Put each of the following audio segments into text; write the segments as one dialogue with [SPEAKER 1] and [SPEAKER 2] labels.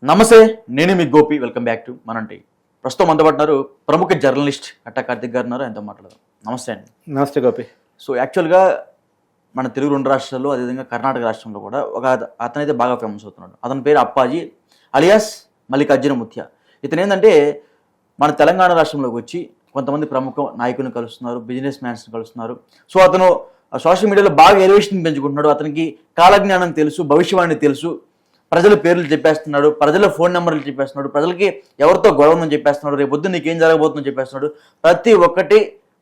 [SPEAKER 1] నమస్తే, నేను మీ గోపి. వెల్కమ్ బ్యాక్ టు మనంటి. ప్రస్తుతం మనతో పాటున్నారు ప్రముఖ జర్నలిస్ట్ కట్టా కార్తిక్ గారు ఉన్నారు. ఆయనతో మాట్లాడదాం. నమస్తే అండి.
[SPEAKER 2] నమస్తే గోపి.
[SPEAKER 1] సో యాక్చువల్గా మన తెలుగు రెండు రాష్ట్రాల్లో, అదేవిధంగా కర్ణాటక రాష్ట్రంలో కూడా ఒక అతనైతే బాగా ఫేమస్ అవుతున్నాడు. అతని పేరు అప్పాజీ అలియాస్ మల్లికార్జున ముత్య. ఇతను ఏంటంటే మన తెలంగాణ రాష్ట్రంలోకి వచ్చి కొంతమంది ప్రముఖ నాయకులను కలుస్తున్నారు, బిజినెస్ మ్యాన్స్ని కలుస్తున్నారు. సో అతను సోషల్ మీడియాలో బాగా ఎలివేషన్ పెంచుకుంటున్నాడు. అతనికి కాలజ్ఞానం తెలుసు, భవిష్యవాణి తెలుసు, ప్రజల పేర్లు చెప్పేస్తున్నాడు, ప్రజల ఫోన్ నెంబర్లు చెప్పేస్తున్నాడు, ప్రజలకి ఎవరితో గొడవ ఉందని చెప్పేస్తున్నాడు, రేపు పొద్దున్న నీకేం జరగబోతుందని చెప్పేస్తున్నాడు, ప్రతి ఒక్కటి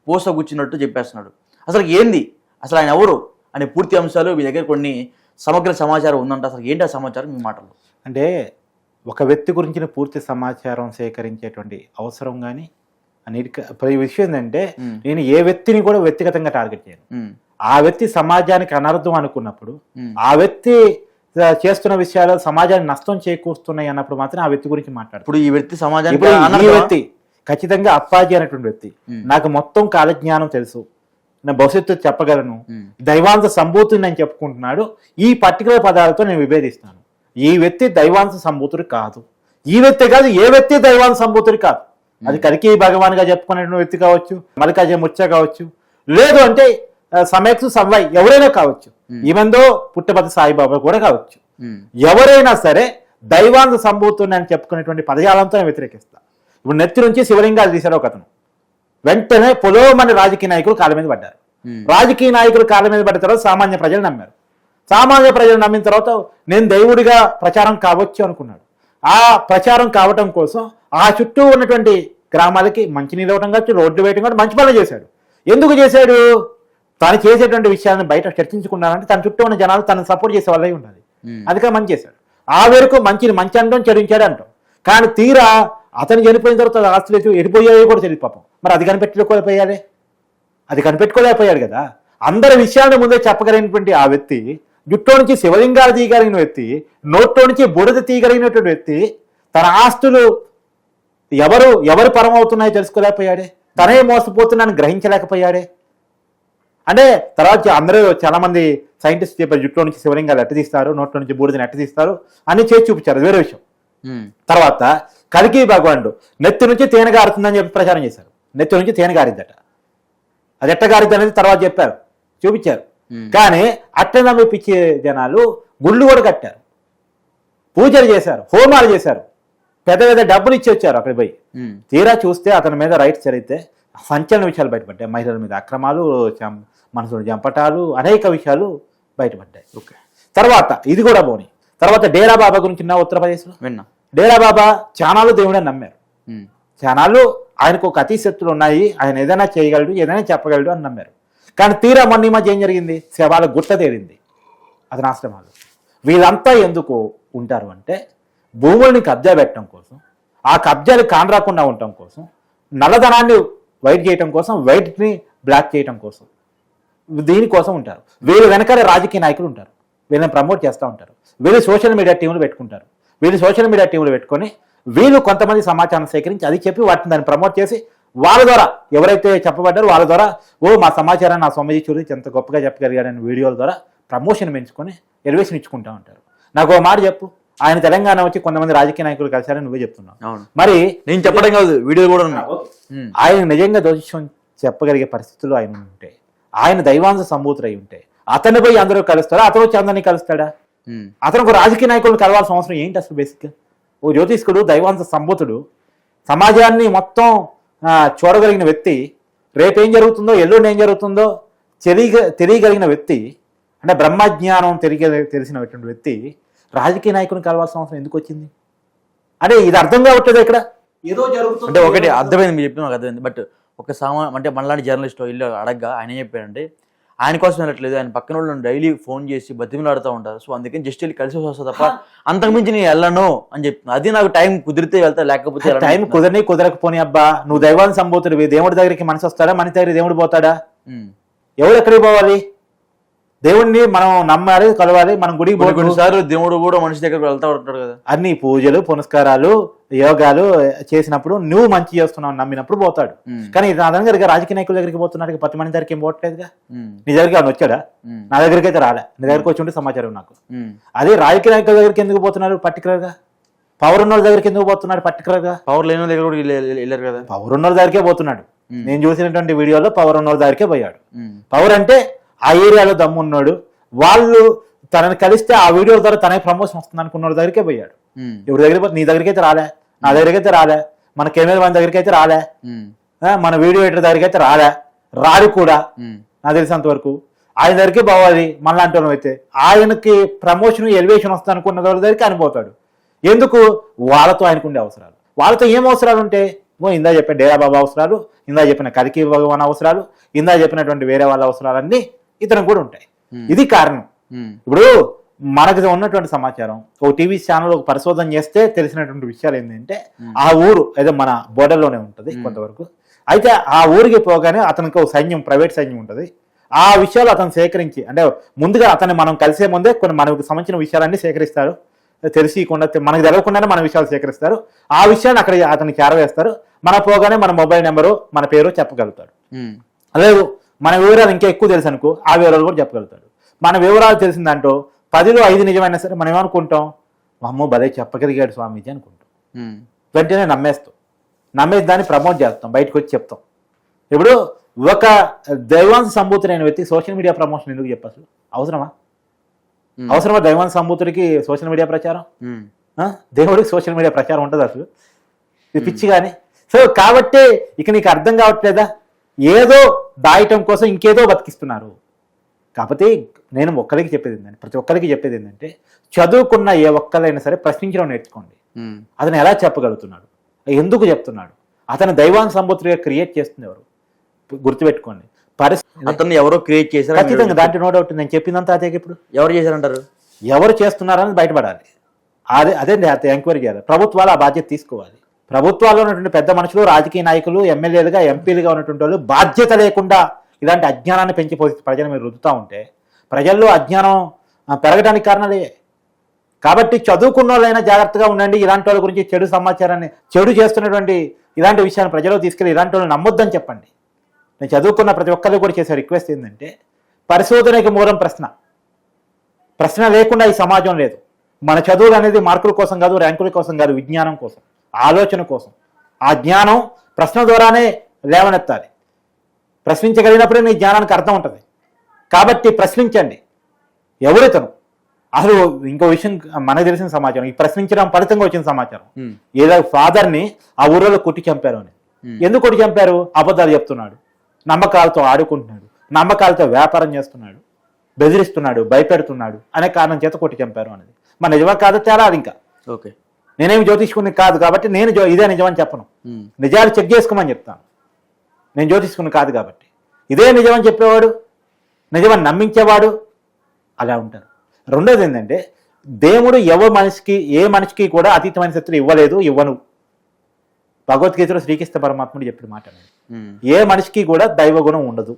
[SPEAKER 1] పూసగుచ్చినట్టు చెప్పేస్తున్నాడు. అసలు ఏంది, అసలు ఆయన ఎవరు అనే పూర్తి అంశాలు మీ దగ్గర కొన్ని సమగ్ర సమాచారం ఉందంట. అసలు ఏంటి ఆ సమాచారం మీ మాటలు?
[SPEAKER 2] అంటే ఒక వ్యక్తి గురించిన పూర్తి సమాచారం సేకరించేటువంటి అవసరం కానీ అన్నిటి విషయం ఏంటంటే నేను ఏ వ్యక్తిని కూడా వ్యక్తిగతంగా టార్గెట్ చేయను. ఆ వ్యక్తి సమాజానికి అనర్థం అనుకున్నప్పుడు, ఆ వ్యక్తి చేస్తున్న విషయాలు సమాజానికి నష్టం చేకూరుస్తున్నాయి అన్నప్పుడు మాత్రం ఆ వ్యక్తి గురించి మాట్లాడు.
[SPEAKER 1] ఇప్పుడు ఈ వ్యక్తి సమాజానికి
[SPEAKER 2] ఈ వ్యక్తి ఖచ్చితంగా అప్పాజీ అనేటువంటి వ్యక్తి నాకు మొత్తం కాలజ్ఞానం తెలుసు, నా భవిష్యత్తు చెప్పగలను, దైవాంశ సంభూతుని నేను చెప్పుకుంటున్నాడు. ఈ పర్టికులర్ పదాలతో నేను విభేదిస్తాను. ఈ వ్యక్తి దైవాంశ సంభూతుడు కాదు. ఈ వ్యక్తి కాదు, ఏ వ్యక్తి దైవాంశ సంభూతుడు కాదు. అది కరికి భగవాన్ గా చెప్పుకునే వ్యక్తి కావచ్చు, మల్లికార్జున ముత్య కావచ్చు, లేదు అంటే సమయక్సు సంవై ఎవరైనా కావచ్చు, ఈవెందో పుట్టపతి సాయిబాబా కూడా కావచ్చు. ఎవరైనా సరే దైవాంశ సంభూతుని అని చెప్పుకునేటువంటి పదజాలంతో నేను వ్యతిరేకిస్తా. ఇప్పుడు నెత్తి నుంచి శివలింగాలు తీశాడు ఒక అతను, వెంటనే పొలోమని రాజకీయ నాయకులు కాళ్ళ మీద పడ్డారు. రాజకీయ నాయకులు కాళ్ళ మీద పడ్డ తర్వాత సామాన్య ప్రజలు నమ్మారు. సామాన్య ప్రజలు నమ్మిన తర్వాత నేను దేవుడిగా ప్రచారం కావచ్చు అనుకున్నాడు. ఆ ప్రచారం కావటం కోసం ఆ చుట్టూ ఉన్నటువంటి గ్రామాలకి మంచినీళ్ళు ఇవ్వడం కావచ్చు, రోడ్లు వేయడం కావచ్చు, మంచి పనులు చేశాడు. ఎందుకు చేశాడు? తను చేసేటువంటి విషయాలను బయట చర్చించుకున్నారంటే తన చుట్టూ ఉన్న జనాలు తనను సపోర్ట్ చేసే వాళ్ళే ఉండాలి. అందుకే మంచి చేశాడు. ఆ వేరుకు మంచిని మంచి అంటాం, చెడించాడు అంటాం. కానీ తీరా అతను చనిపోయిన తర్వాత ఆస్తులు ఎడిపోయాయో కూడా తెలియదు పాపం. మరి అది కనిపెట్టుకోలేకపోయాడే, అది కనిపెట్టుకోలేకపోయాడు కదా. అందరి విషయాలను ముందే చెప్పగలిగినటువంటి ఆ వ్యక్తి, జుట్టో నుంచి శివలింగాలు తీయగలిగిన వ్యక్తి, నోట్లో నుంచి బురద తీయగలిగినటువంటి వ్యక్తి, తన ఆస్తులు ఎవరు పరమవుతున్నాయో తెలుసుకోలేకపోయాడే, తనే మోసపోతున్నాను గ్రహించలేకపోయాడే. అంటే తర్వాత అందరూ చాలా మంది సైంటిస్ట్ చెప్పారు జుట్లో నుంచి శివలింగాలు ఎట్ట తీస్తారు, నోట్లో నుంచి బూడిదని ఎట్ట తీస్తారు అని చేసి చూపించారు, వేరే విషయం. తర్వాత కలికి భగవానుడు నెత్తి నుంచి తేనె గారుతుందని చెప్పి ప్రచారం చేశారు. నెత్తి నుంచి తేనె గారిద్దట, అది ఎట్ట గారిద్ది అనేది తర్వాత చెప్పారు, చూపించారు. కానీ అట్ట నమ్మిపించే జనాలు గుళ్ళు కూడా కట్టారు, పూజలు చేశారు, హోమాలు చేశారు, పెద్ద పెద్ద డబ్బులు ఇచ్చి వచ్చారు అక్కడికి పోయి. తీరా చూస్తే అతని మీద రైట్స్ జరిగితే సంచలన విషయాలు బయటపడ్డాయి. మహిళల మీద అక్రమాలు, మనసును చంపటాలు, అనేక విషయాలు బయటపడ్డాయి. ఓకే, తర్వాత ఇది కూడా పోనీ. తర్వాత డేరా బాబా గురించి విన్నా? ఉత్తరప్రదేశ్లో విన్నా. డేరా బాబా చానాలు దేవుడని నమ్మారు. చానాలు ఆయనకు ఒక అతిశక్తులు ఉన్నాయి, ఆయన ఏదైనా చేయగలడు, ఏదైనా చెప్పగలడు అని నమ్మారు. కానీ తీరా మొన్న మధ్య ఏం జరిగింది? శవాల గుట్ట తేలింది అతని ఆశ్రమాలు. వీళ్ళంతా ఎందుకు ఉంటారు అంటే భూముల్ని కబ్జా పెట్టడం కోసం, ఆ కబ్జాలు కానరాకుండా ఉండటం కోసం, నల్లధనాన్ని వైట్ చేయటం కోసం, వైట్ని బ్లాక్ చేయటం కోసం, దీనికోసం ఉంటారు. వీళ్ళు వెనకాల రాజకీయ నాయకులు ఉంటారు, వీళ్ళని ప్రమోట్ చేస్తూ ఉంటారు. వీళ్ళు సోషల్ మీడియా టీంలు పెట్టుకుంటారు. వీళ్ళు సోషల్ మీడియా టీంలు పెట్టుకొని వీళ్ళు కొంతమంది సమాచారం సేకరించి అది చెప్పి వాటిని దాన్ని ప్రమోట్ చేసి వాళ్ళ ద్వారా ఎవరైతే చెప్పబడ్డారో వాళ్ళ ద్వారా మా సమాచారాన్ని నా స్వామీజీ చూసి ఎంత గొప్పగా చెప్పగలిగాడని వీడియోల ద్వారా ప్రమోషన్ పెంచుకొని ఎలివేషన్ ఇచ్చుకుంటూ ఉంటారు. నాకు ఓ మాట చెప్పు, ఆయన తెలంగాణ వచ్చి కొంతమంది రాజకీయ నాయకులు కలిసారని నువ్వే చెప్తున్నావు. మరి
[SPEAKER 1] నేను చెప్పడం కాదు, వీడియో కూడా
[SPEAKER 2] ఆయన నిజంగా దోషం చెప్పగలిగే పరిస్థితుల్లో ఆయన ఉంటే, ఆయన దైవాంశ సంభూతుడు అయి ఉంటే అతను పోయి అందరూ కలుస్తాడా? అతను వచ్చి అందరినీ కలుస్తాడా? అతను ఒక రాజకీయ నాయకులను కలవాల్సిన అవసరం ఏంటి అసలు? బేసిక్గా ఓ జ్యోతిష్కుడు, దైవాంశ సంభూతుడు, సమాజాన్ని మొత్తం చూడగలిగిన వ్యక్తి, రేపేం జరుగుతుందో ఎల్లుండి ఏం జరుగుతుందో తెలియగలిగిన వ్యక్తి, అంటే బ్రహ్మజ్ఞానం తెలిసినటువంటి వ్యక్తి రాజకీయ నాయకుని కలవాల్సిన అవసరం ఎందుకు వచ్చింది? అంటే ఇది అర్థం కావట్లేదు ఇక్కడ ఏదో జరుగుతుంది.
[SPEAKER 1] అంటే ఒకటి అర్థమైంది, మీరు చెప్పిన నాకు అర్థమైంది. బట్ ఒక అంటే మనలాంటి జర్నలిస్ట్ ఇల్లు అడగ్గా ఆయన ఏం చెప్పారంటే ఆయన కోసం వెళ్ళట్లేదు, ఆయన పక్కన వాళ్ళని డైలీ ఫోన్ చేసి బతిమలాడుతూ ఉంటారు. సో అందుకని జస్ట్ వెళ్ళి కలిసి వస్తా తప్ప అంతకుమించి నేను వెళ్ళను అని చెప్తున్నా. అది నాకు టైం కుదిరితే వెళ్తా, లేకపోతే
[SPEAKER 2] టైం కుదరకపోని అబ్బా. నువ్వు దైవాన్ని సంబోతుడివి, దేవుడి దగ్గరికి మనిషి వస్తాడా? మనిషి దగ్గర దేవుడు పోతాడా? ఎవరు ఎక్కడికి పోవాలి? దేవుడిని మనం నమ్మాలి, కలవాలి. మనం గుడికి
[SPEAKER 1] కొన్నిసార్లు దేవుడు కూడా మనిషి దగ్గరకు వెళ్తా ఉంటాడు కదా.
[SPEAKER 2] అన్ని పూజలు పునస్కారాలు యోగాలు చేసినప్పుడు నువ్వు మంచి చేస్తున్నావు నమ్మినప్పుడు పోతాడు. కానీ నా దగ్గర రాజకీయ నాయకుల దగ్గరికి పోతున్నాడు, 10 మంది దగ్గరికి ఏం పోవట్లేదుగా. నీ దగ్గరికి ఆయన వచ్చాడా? నా దగ్గరికి అయితే రాలే. నీ దగ్గరికి వచ్చి ఉంటే సమాచారం నాకు. అదే రాజకీయ నాయకుల దగ్గరికి ఎందుకు పోతున్నారు పర్టికులర్ గా? పవర్ ఉన్న వాళ్ళ దగ్గరికి ఎందుకు పోతున్నాడు పర్టికులర్గా?
[SPEAKER 1] పవర్ లేని దగ్గర కూడా వెళ్ళారు కదా.
[SPEAKER 2] పవర్ ఉన్న వాళ్ళ దగ్గరికే పోతున్నాడు. నేను చూసినటువంటి వీడియోలో పవర్ ఉన్న వాళ్ళ దగ్గరికే పోయాడు. పవర్ అంటే ఆ ఏరియాలో దమ్ము ఉన్నాడు, వాళ్ళు తనని కలిస్తే ఆ వీడియో ద్వారా తనకి ప్రమోషన్ వస్తుంది అనుకున్న వాళ్ళ దగ్గరికే పోయాడు. ఎవరి దగ్గర నీ దగ్గరికి అయితే రాలే, నా దగ్గరికి అయితే రాలే, మన కెమెరా మన దగ్గరికి అయితే రాలే, మన వీడియో ఎడిటర్ దగ్గరికి అయితే రాడు కూడా నాకు తెలిసినంత వరకు. ఆయన దగ్గరికి పోవాలి మనలాంటి వాళ్ళం అయితే. ఆయనకి ప్రమోషన్ ఎలివేషన్ వస్తుంది అనుకున్న వాళ్ళ దగ్గరికి ఆయన పోతాడు. ఎందుకు? వాళ్ళతో ఆయనకు ఉండే అవసరాలు. వాళ్ళతో ఏం అవసరాలు ఉంటే ఇందా చెప్పిన డేరా బాబా అవసరాలు, ఇందా చెప్పిన కల్కి భగవాన్ అవసరాలు, ఇందా చెప్పినటువంటి వేరే వాళ్ళ అవసరాలన్నీ ఇతనికి కూడా ఉంటాయి. ఇది కారణం. ఇప్పుడు మనకు ఉన్నటువంటి సమాచారం ఒక టీవీ ఛానల్ ఒక పరిశోధన చేస్తే తెలిసినటువంటి విషయాలు ఏంటంటే ఆ ఊరు ఏదో మన బోర్డర్లోనే ఉంటుంది కొంతవరకు. అయితే ఆ ఊరికి పోగానే అతనికి ఒక సైన్యం, ప్రైవేట్ సైన్యం ఉంటుంది. ఆ విషయాలు అతను సేకరించి, అంటే ముందుగా అతన్ని మనం కలిసే ముందే కొన్ని మనకు సంబంధించిన విషయాలన్నీ సేకరిస్తారు. తెలియకుండా మనకు తెలవకుండానే మన విషయాలు సేకరిస్తారు. ఆ విషయాన్ని అక్కడ అతనికి చేరవేస్తారు. మన పోగానే మన మొబైల్ నెంబరు, మన పేరు చెప్పగలుగుతాడు. అదే మన వివరాలు ఇంకా ఎక్కువ తెలుసు అనుకో, ఆ వివరాలు కూడా చెప్పగలుగుతాడు. మన వివరాలు తెలిసిన దాంట్లో 10లో 5 నిజమైనా సరే మనం ఏమనుకుంటాం, అమ్మో భలే చెప్పగలిగాడు స్వామీజీ అనుకుంటాం. వెంటనే నమ్మేసి దాన్ని ప్రమోట్ చేస్తాం, బయటకు వచ్చి చెప్తాం. ఇప్పుడు ఒక దైవాంశ సంభూతుడైన వ్యక్తి సోషల్ మీడియా ప్రమోషన్ ఎందుకు చెప్పాలి? అవసరమా దైవాంశ సంభూతుడికి సోషల్ మీడియా ప్రచారం? దేవుడికి సోషల్ మీడియా ప్రచారం ఉంటుంది అసలు? ఇది పిచ్చి కానీ. సో కాబట్టి ఇక నీకు అర్థం కావట్లేదా? ఏదో దాయటం కోసం ఇంకేదో బతికిస్తున్నారు. కాకపోతే నేను ఒక్కరికి చెప్పేది ఏంటంటే, ప్రతి ఒక్కరికి చెప్పేది ఏంటంటే, చదువుకున్న ఏ ఒక్కరైనా సరే ప్రశ్నించడం నేర్చుకోండి. అతను ఎలా చెప్పగలుగుతున్నాడు, ఎందుకు చెప్తున్నాడు, అతను దైవాంశ సంభూతుడిగా క్రియేట్ చేస్తుంది ఎవరు గుర్తుపెట్టుకోండి.
[SPEAKER 1] అతన్ని ఎవరో క్రియేట్ చేశారు
[SPEAKER 2] ఖచ్చితంగా, దాంట్లో నో డౌట్. నేను చెప్పిందంతా అదే. ఇప్పుడు
[SPEAKER 1] ఎవరు చేశారంటారు?
[SPEAKER 2] ఎవరు చేస్తున్నారని బయటపడాలి. అదే ఎంక్వైరీ చేయాలి. ప్రభుత్వాలు ఆ బాధ్యత తీసుకోవాలి. ప్రభుత్వాల్లో ఉన్నటువంటి పెద్ద మనుషులు, రాజకీయ నాయకులు, ఎమ్మెల్యేలుగా, ఎంపీలుగా ఉన్నటువంటి వాళ్ళు బాధ్యత లేకుండా ఇలాంటి అజ్ఞానాన్ని పెంచి ప్రజలు మీరు రుద్దుతూ ఉంటే ప్రజల్లో అజ్ఞానం పెరగడానికి కారణాలే. కాబట్టి చదువుకున్న వాళ్ళైనా జాగ్రత్తగా ఉండండి. ఇలాంటి వాళ్ళ గురించి చెడు సమాచారాన్ని, చెడు చేస్తున్నటువంటి ఇలాంటి విషయాన్ని ప్రజలకు తీసుకెళ్ళి ఇలాంటి వాళ్ళని నమ్మొద్దని చెప్పండి. నేను చదువుకున్న ప్రతి ఒక్కరికి కూడా చేసే రిక్వెస్ట్ ఏంటంటే, పరిశోధనకి మూలం ప్రశ్న లేకుండా ఈ సమాజం లేదు. మన చదువులు అనేది మార్కుల కోసం కాదు, ర్యాంకుల కోసం కాదు, విజ్ఞానం కోసం, ఆలోచన కోసం. ఆ జ్ఞానం ప్రశ్న ద్వారానే లేవనెత్తాలి. ప్రశ్నించగలిగినప్పుడే నీ జ్ఞానానికి అర్థం ఉంటుంది. కాబట్టి ప్రశ్నించండి. ఎవరితను అసలు ఇంకో విషయం మనకు తెలిసిన సమాచారం, ఈ ప్రశ్నించడం ఫలితంగా వచ్చిన సమాచారం, ఏదో ఫాదర్ని ఆ ఊరిలో కొట్టి చంపారు అని. ఎందుకు కొట్టి చంపారు? అబద్ధాలు చెప్తున్నాడు, నమ్మకాలతో ఆడుకుంటున్నాడు, నమ్మకాలతో వ్యాపారం చేస్తున్నాడు, బెదిరిస్తున్నాడు, భయపెడుతున్నాడు అనే కారణం చేత కొట్టి చంపారు అనేది. మన నిజమా కాదో తేలాలి. ఇంకా
[SPEAKER 1] ఓకే,
[SPEAKER 2] నేనేమి జ్యోతిష్కుని కాదు కాబట్టి నేను ఇదే నిజమని చెప్పను. నిజాలు చెక్ చేసుకోమని చెప్తాను. నేను జ్యోతిష్కుని కాదు కాబట్టి. ఇదే నిజమని చెప్పేవాడు, నిజమని నమ్మించేవాడు అలా ఉంటారు. రెండోది ఏంటంటే, దేవుడు ఏ మనిషికి కూడా అతీతమైన శక్తులు ఇవ్వను. భగవద్గీతలో శ్రీకృష్ణ పరమాత్ముడు చెప్పిన మాట. ఏ మనిషికి కూడా దైవగుణం ఉండదు.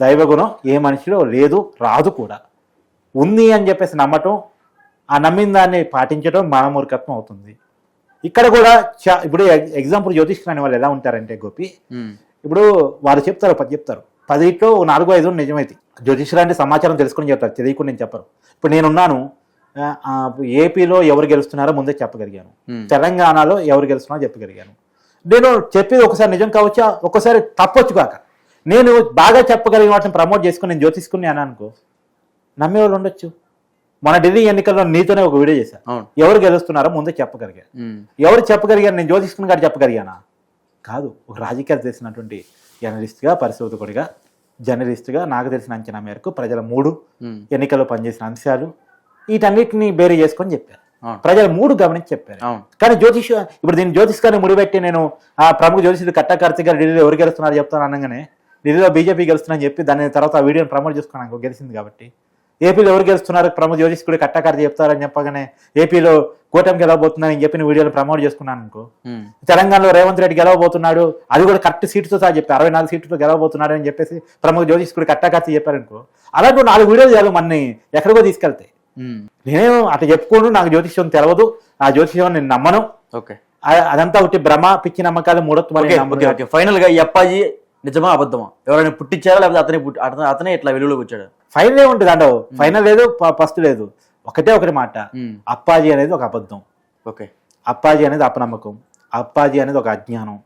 [SPEAKER 2] దైవగుణం ఏ మనిషిలో లేదు, రాదు కూడా. ఉంది అని చెప్పేసి నమ్మటం, ఆ నమ్మిన దాన్ని పాటించడం మానమూర్ఖత్వం అవుతుంది. ఇక్కడ కూడా ఇప్పుడు ఎగ్జాంపుల్ జ్యోతిష్కులు అనే వాళ్ళు ఎలా ఉంటారంటే గోపి, ఇప్పుడు వాళ్ళు చెప్తారు 10లో 4-5 నిజమైతే జ్యోతిష్యులు అంటే సమాచారం తెలుసుకుని చెప్తారు, తెలియకుండా నేను చెప్పరు. ఇప్పుడు నేనున్నాను, ఏపీలో ఎవరు గెలుస్తున్నారో ముందే చెప్పగలిగాను, తెలంగాణలో ఎవరు గెలుస్తున్నారో చెప్పగలిగాను. నేను చెప్పేది ఒకసారి నిజం కావచ్చు, ఒక్కసారి తప్పొచ్చు కాక. నేను బాగా చెప్పగలిగిన వాటిని ప్రమోట్ చేసుకుని నేను జ్యోతిష్కుని అని అనుకో, నమ్మేవాళ్ళు ఉండొచ్చు. మన ఢిల్లీ ఎన్నికల్లో నీతోనే ఒక వీడియో చేశాను, ఎవరు గెలుస్తున్నారో ముందే చెప్పగలిగాను. ఎవరు చెప్పగలిగాను? నేను జ్యోతిష్కుని గారు చెప్పగలిగానా? కాదు. ఒక రాజకీయాలు తెలిసినటువంటి జర్నలిస్ట్గా, పరిశోధకుడిగా, జర్నలిస్ట్గా నాకు తెలిసిన అంచనా మేరకు ప్రజల 3 ఎన్నికల్లో పనిచేసిన అంశాలు వీటన్నిటిని బేరీ చేసుకొని చెప్పారు. ప్రజలు 3 గమనించి చెప్పారు. కానీ ఇప్పుడు దీన్ని జ్యోతిష్కాన్ని ముడిపెట్టి నేను ఆ ప్రముఖ జ్యోతిష్యుడు కట్టా కార్తీక్ గారు ఢిల్లీలో ఎవరు గెలుస్తున్నారు చెప్తాను అనగానే, ఢిల్లీలో బీజేపీ గెలుస్తున్నారని చెప్పి దాని తర్వాత ఆ వీడియోని ప్రమోట్ చేసుకున్నాను, గెలిచింది కాబట్టి. ఏపీలో ఎవరు గెలుస్తున్నారు ప్రముఖ జ్యోతిష్కుడు కట్టా కార్తీక్ చెప్తారని చెప్పగానే ఏపీలో కూటమి గెలవబోతుందని చెప్పిన వీడియోని ప్రమోట్ చేసుకున్నాను అనుకో. తెలంగాణలో రేవంత్ రెడ్డి గెలవబోతున్నాడు, అది కూడా కరెక్ట్ సీటుతో సహా చెప్పి 64 సీట్లతో గెలవబోతున్నాడు అని చెప్పేసి ప్రముఖ జ్యోతిష్కుడు కట్టా కార్తీక్ చెప్పారనుకో. అలాంటి 4 వీడియోలు చాలు మనని ఎక్కడికో తీసుకెళ్తాయి. నేనేమో అట్లా చెప్పుకోను, నాకు జ్యోతిష్యం తెలవదు, ఆ జ్యోతిష్యం నేను నమ్మను. అదంతా ఒకటి భ్రమ, పిచ్చి నమ్మకాలు, మూఢత్వం.
[SPEAKER 1] ఫైనల్ గా అప్పాజీ నిజమా అబద్ధమా? ఎవరైనా పుట్టించారా లేకపోతే అతనే ఇట్లా వెలుగులోకి వచ్చాడు?
[SPEAKER 2] ఫైనల్ ఏముంటుంది అంటే, ఫైనల్ లేదు, ఫస్ట్ లేదు. ఒకటే ఒకటి మాట, అప్పాజీ అనేది ఒక అబద్ధం.
[SPEAKER 1] ఓకే,
[SPEAKER 2] అప్పాజీ అనేది అపనమ్మకం, అప్పాజీ అనేది ఒక అజ్ఞానం.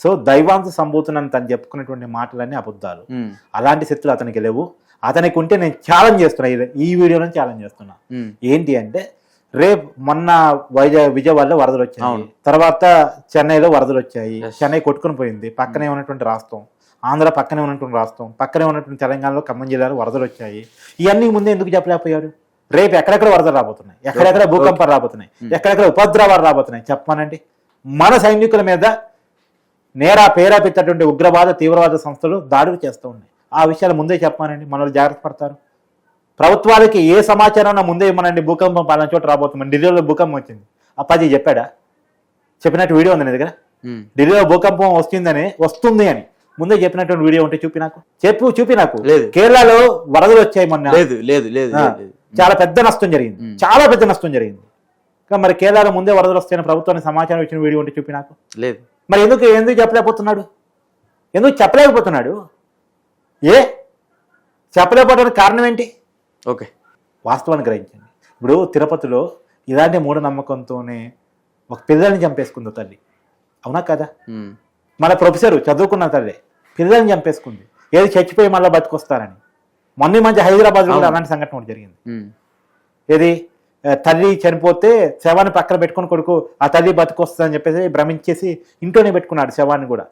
[SPEAKER 2] సో దైవాంశ సంభూతునని తను చెప్పుకునేటువంటి మాటలన్నీ అబద్ధాలు. అలాంటి శక్తులు అతనికి లేవు. అతనికి ఉంటే నేను ఛాలెంజ్ చేస్తున్నా, ఈ వీడియోలో ఛాలెంజ్ చేస్తున్నా. ఏంటి అంటే రేపు మొన్న విజయవాడలో వరదలు వచ్చాయి, తర్వాత చెన్నైలో వరదలు వచ్చాయి. చెన్నై కొట్టుకుని పోయింది, పక్కనే ఉన్నటువంటి రాష్ట్రం. ఆంధ్ర పక్కనే ఉన్నటువంటి రాష్ట్రం, పక్కనే ఉన్నటువంటి తెలంగాణలో ఖమ్మం జిల్లాలో వరదలు వచ్చాయి. ఇవన్నీ ముందే ఎందుకు చెప్పలేకపోయాడు? రేపు ఎక్కడెక్కడ వరదలు రాబోతున్నాయి, ఎక్కడెక్కడ భూకంపాలు రాబోతున్నాయి, ఎక్కడెక్కడ ఉపద్రవాలు రాబోతున్నాయి చెప్పానండి. మన సైనికుల మీద నేరా పేరా పెట్టేటువంటి ఉగ్రవాద తీవ్రవాద సంస్థలు దాడులు చేస్తూ ఉన్నాయి. ఆ విషయాలు ముందే చెప్పానండి, మనల్ని జాగ్రత్త పడతారు. ప్రభుత్వాలకి ఏ సమాచారం ముందే ఇవ్వనండి. భూకంపం పలానా చోట రాబోతుంది, ఢిల్లీలో భూకంపం వచ్చింది, అప్పాజీ చెప్పాడా? చెప్పినట్టు వీడియో ఉంది నీ దగ్గర? ఢిల్లీలో భూకంపం వస్తుంది అని ముందే చెప్పినటువంటి వీడియో ఉంటే చూపి నాకు, చూపి నాకు. కేరళలో వరదలు వచ్చాయి మొన్న, చాలా పెద్ద నష్టం జరిగింది, చాలా పెద్ద నష్టం జరిగింది. మరి కేరళలో ముందే వరదలు వస్తాయని ప్రభుత్వానికి సమాచారం ఇచ్చిన వీడియో ఉంటే చూపి నాకు. లేదు. మరి ఎందుకు చెప్పలేకపోతున్నాడు? చెప్పలేకపోవడానికి కారణం ఏంటి?
[SPEAKER 1] ఓకే,
[SPEAKER 2] వాస్తవాన్ని గ్రహించండి. ఇప్పుడు తిరుపతిలో ఇలాంటి మూఢనమ్మకంతోనే ఒక పిల్లల్ని చంపేసుకుంది తల్లి, అవునా కదా? మన ప్రొఫెసర్ చదువుకున్న తల్లి పిల్లల్ని చంపేసుకుంది, ఏది చచ్చిపోయి మళ్ళీ బతికొస్తారని. మొన్న మంచి హైదరాబాద్లో కూడా అలాంటి సంఘటన ఒకటి జరిగింది. ఏది తల్లి చనిపోతే శవాన్ని పక్కన పెట్టుకుని కొడుకు ఆ తల్లి బతికొస్తుందని చెప్పేసి భ్రమించేసి ఇంట్లోనే పెట్టుకున్నాడు శవాన్ని కూడా.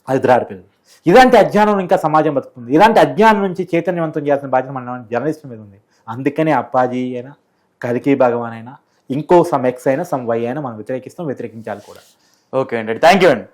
[SPEAKER 2] అది ద్రాడి పిల్లలు. ఇలాంటి అజ్ఞానం ఇంకా సమాజం బతుకుతుంది. ఇలాంటి అజ్ఞానం నుంచి చైతన్యవంతం చేయాల్సిన బాధ్యత మన జర్నలిస్టుల మీద ఉంది. అందుకని అప్పాజీ అయినా కల్కి భగవాన్ అయినా ఇంకో సమ్ ఎక్స్ అయినా సమ్ వై అయినా మనం వ్యతిరేకించాలి కూడా.
[SPEAKER 1] ఓకే అండి, థ్యాంక్ యూ అండి.